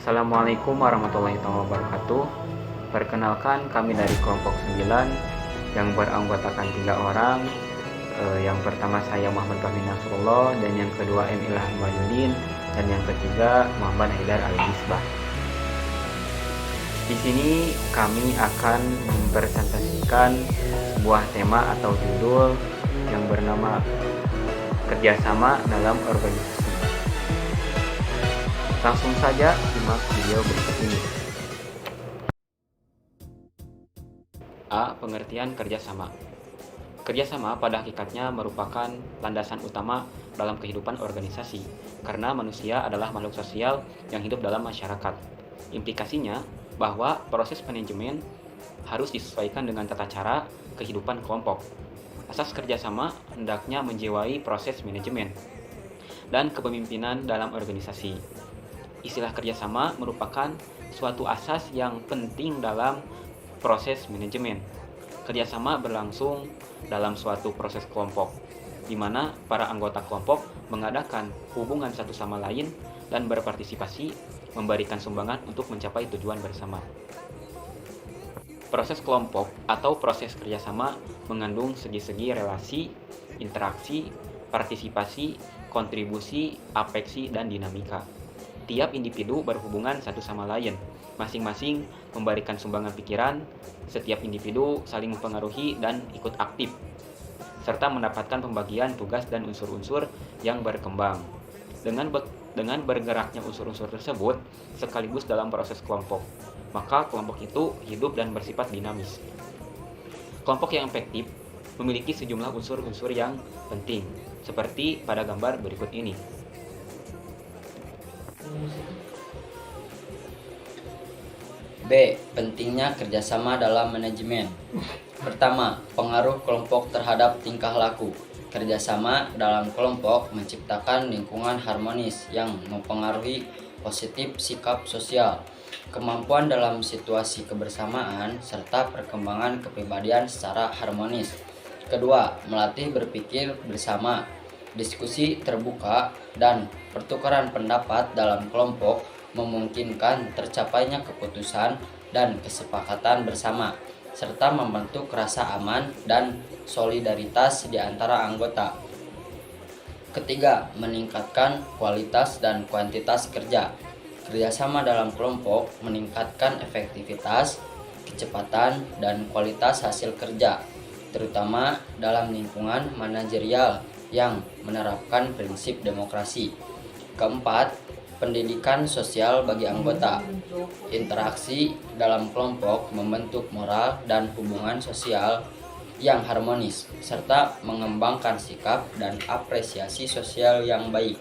Assalamualaikum warahmatullahi wabarakatuh. Perkenalkan, kami dari kelompok 9 yang beranggotakan 3 orang. Yang pertama saya Muhammad Fahmi Nasrullah, dan yang kedua M. Ilham Wahyudin, dan yang ketiga Muhammad Haidar Al-Misbah. Di sini kami akan mempresentasikan sebuah tema atau judul yang bernama kerjasama dalam organisasi. Langsung saja simak video berikut ini. A. Pengertian kerjasama. Kerjasama pada hakikatnya merupakan landasan utama dalam kehidupan organisasi, karena manusia adalah makhluk sosial yang hidup dalam masyarakat. Implikasinya bahwa proses manajemen harus disesuaikan dengan tata cara kehidupan kelompok. Asas kerjasama hendaknya menjiwai proses manajemen dan kepemimpinan dalam organisasi. Istilah kerjasama merupakan suatu asas yang penting dalam proses manajemen. Kerjasama berlangsung dalam suatu proses kelompok, di mana para anggota kelompok mengadakan hubungan satu sama lain dan berpartisipasi memberikan sumbangan untuk mencapai tujuan bersama. Proses kelompok atau proses kerjasama mengandung segi-segi relasi, interaksi, partisipasi, kontribusi, afeksi, dan dinamika. Tiap individu berhubungan satu sama lain, masing-masing memberikan sumbangan pikiran. Setiap individu saling mempengaruhi dan ikut aktif, serta mendapatkan pembagian tugas dan unsur-unsur yang berkembang. Dengan bergeraknya unsur-unsur tersebut sekaligus dalam proses kelompok, maka kelompok itu hidup dan bersifat dinamis. Kelompok yang efektif memiliki sejumlah unsur-unsur yang penting, seperti pada gambar berikut ini. B. Pentingnya kerjasama dalam manajemen. Pertama, pengaruh kelompok terhadap tingkah laku. Kerjasama dalam kelompok menciptakan lingkungan harmonis yang mempengaruhi positif sikap sosial, kemampuan dalam situasi kebersamaan, serta perkembangan kepribadian secara harmonis. Kedua, melatih berpikir bersama. Diskusi terbuka dan pertukaran pendapat dalam kelompok memungkinkan tercapainya keputusan dan kesepakatan bersama, serta membentuk rasa aman dan solidaritas di antara anggota. Ketiga, meningkatkan kualitas dan kuantitas kerja. Kerjasama dalam kelompok meningkatkan efektivitas, kecepatan, dan kualitas hasil kerja, terutama dalam lingkungan manajerial yang menerapkan prinsip demokrasi. Keempat, pendidikan sosial bagi anggota. Interaksi dalam kelompok membentuk moral dan hubungan sosial yang harmonis, serta mengembangkan sikap dan apresiasi sosial yang baik.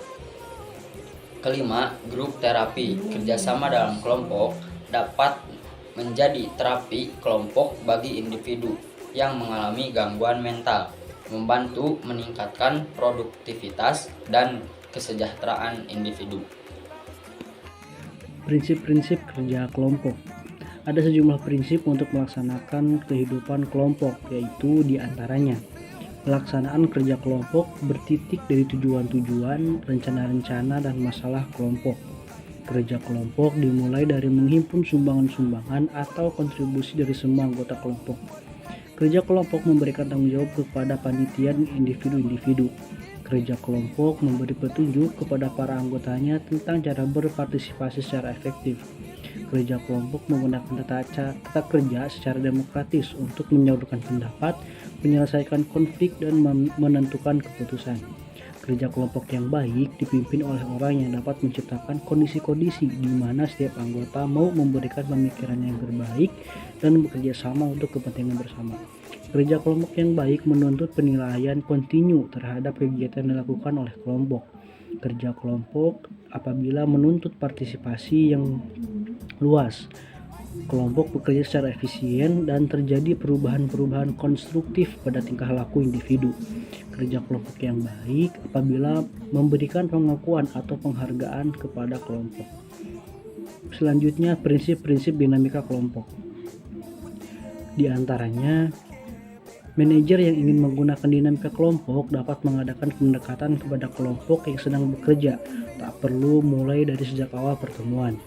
Kelima, grup terapi. Kerjasama dalam kelompok dapat menjadi terapi kelompok bagi individu yang mengalami gangguan mental, membantu meningkatkan produktivitas dan kesejahteraan individu. Prinsip-prinsip kerja kelompok. Ada sejumlah prinsip untuk melaksanakan kehidupan kelompok, yaitu diantaranya pelaksanaan kerja kelompok bertitik dari tujuan-tujuan, rencana-rencana, dan masalah kelompok. Kerja kelompok dimulai dari menghimpun sumbangan-sumbangan atau kontribusi dari semua anggota kelompok. Kerja kelompok memberikan tanggung jawab kepada panitia dan individu-individu. Kerja kelompok memberi petunjuk kepada para anggotanya tentang cara berpartisipasi secara efektif. Kerja kelompok menggunakan tata kerja secara demokratis untuk menyalurkan pendapat, menyelesaikan konflik, dan menentukan keputusan. Kerja kelompok yang baik dipimpin oleh orang yang dapat menciptakan kondisi-kondisi di mana setiap anggota mau memberikan pemikiran yang terbaik dan bekerja sama untuk kepentingan bersama. Kerja kelompok yang baik menuntut penilaian kontinu terhadap kegiatan yang dilakukan oleh kelompok. Kerja kelompok apabila menuntut partisipasi yang luas. Kelompok bekerja secara efisien dan terjadi perubahan-perubahan konstruktif pada tingkah laku individu. Kerja kelompok yang baik apabila memberikan pengakuan atau penghargaan kepada kelompok. Selanjutnya, prinsip-prinsip dinamika kelompok. Di antaranya, manajer yang ingin menggunakan dinamika kelompok dapat mengadakan pendekatan kepada kelompok yang sedang bekerja, tak perlu mulai dari sejak awal pertemuan.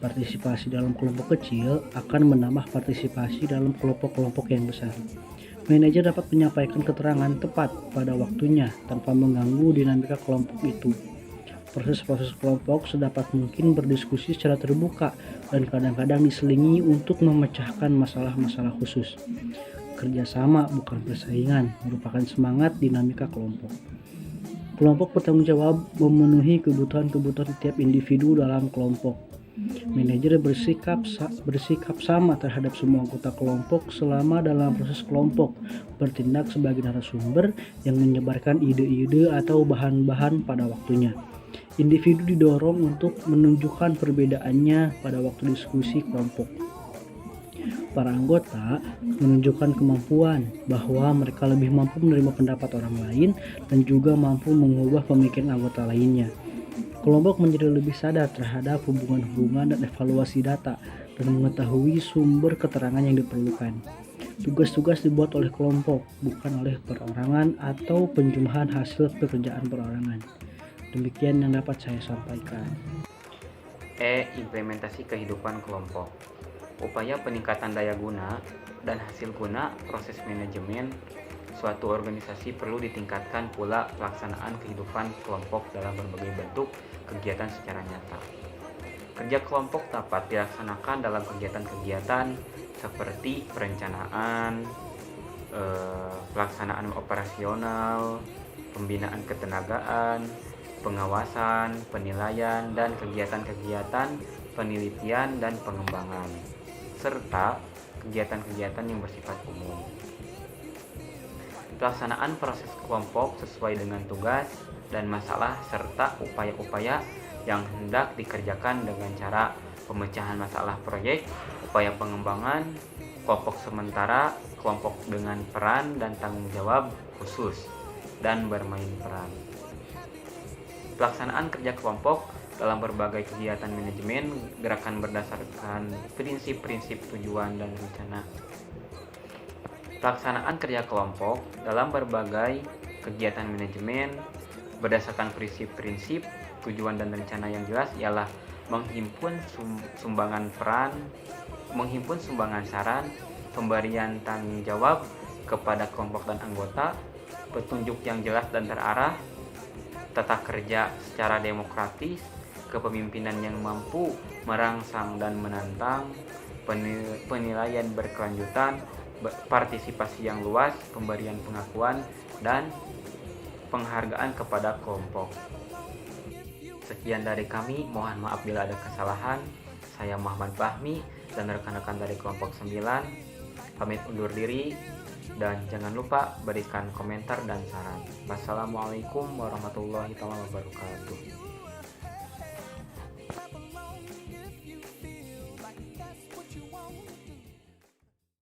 Partisipasi dalam kelompok kecil akan menambah partisipasi dalam kelompok-kelompok yang besar. Manajer dapat menyampaikan keterangan tepat pada waktunya tanpa mengganggu dinamika kelompok itu. Proses-proses kelompok sedapat mungkin berdiskusi secara terbuka dan kadang-kadang diselingi untuk memecahkan masalah-masalah khusus. Kerjasama bukan persaingan, merupakan semangat dinamika kelompok. Kelompok bertanggung jawab memenuhi kebutuhan-kebutuhan tiap individu dalam kelompok. Manajer bersikap sama terhadap semua anggota kelompok selama dalam proses kelompok, bertindak sebagai narasumber yang menyebarkan ide-ide atau bahan-bahan pada waktunya. Individu didorong untuk menunjukkan perbedaannya pada waktu diskusi kelompok. Para anggota menunjukkan kemampuan bahwa mereka lebih mampu menerima pendapat orang lain dan juga mampu mengubah pemikiran anggota lainnya. Kelompok menjadi lebih sadar terhadap hubungan-hubungan dan evaluasi data dan mengetahui sumber keterangan yang diperlukan. Tugas-tugas dibuat oleh kelompok, bukan oleh perorangan atau penjumlahan hasil pekerjaan perorangan. Demikian yang dapat saya sampaikan. Implementasi kehidupan kelompok. Upaya peningkatan daya guna dan hasil guna proses manajemen suatu organisasi perlu ditingkatkan pula pelaksanaan kehidupan kelompok dalam berbagai bentuk kegiatan secara nyata. Kerja kelompok dapat dilaksanakan dalam kegiatan-kegiatan seperti perencanaan, pelaksanaan operasional, pembinaan ketenagaan, pengawasan, penilaian, dan kegiatan-kegiatan penelitian dan pengembangan, serta kegiatan-kegiatan yang bersifat umum. Pelaksanaan proses kelompok sesuai dengan tugas dan masalah serta upaya-upaya yang hendak dikerjakan dengan cara pemecahan masalah proyek, upaya pengembangan, kelompok sementara, kelompok dengan peran dan tanggung jawab khusus, dan bermain peran. Pelaksanaan kerja kelompok dalam berbagai kegiatan manajemen gerakan berdasarkan prinsip-prinsip tujuan dan rencana. Pelaksanaan kerja kelompok dalam berbagai kegiatan manajemen berdasarkan prinsip-prinsip tujuan dan rencana yang jelas ialah menghimpun sumbangan peran, menghimpun sumbangan saran, pemberian tanggung jawab kepada kelompok dan anggota, petunjuk yang jelas dan terarah, tata kerja secara demokratis, kepemimpinan yang mampu merangsang dan menantang, penilaian berkelanjutan, partisipasi yang luas, pemberian pengakuan, dan penghargaan kepada kelompok. Sekian dari kami, mohon maaf bila ada kesalahan. Saya Muhammad Fahmi dan rekan-rekan dari kelompok 9 pamit undur diri, dan jangan lupa berikan komentar dan saran. Wassalamualaikum warahmatullahi wabarakatuh.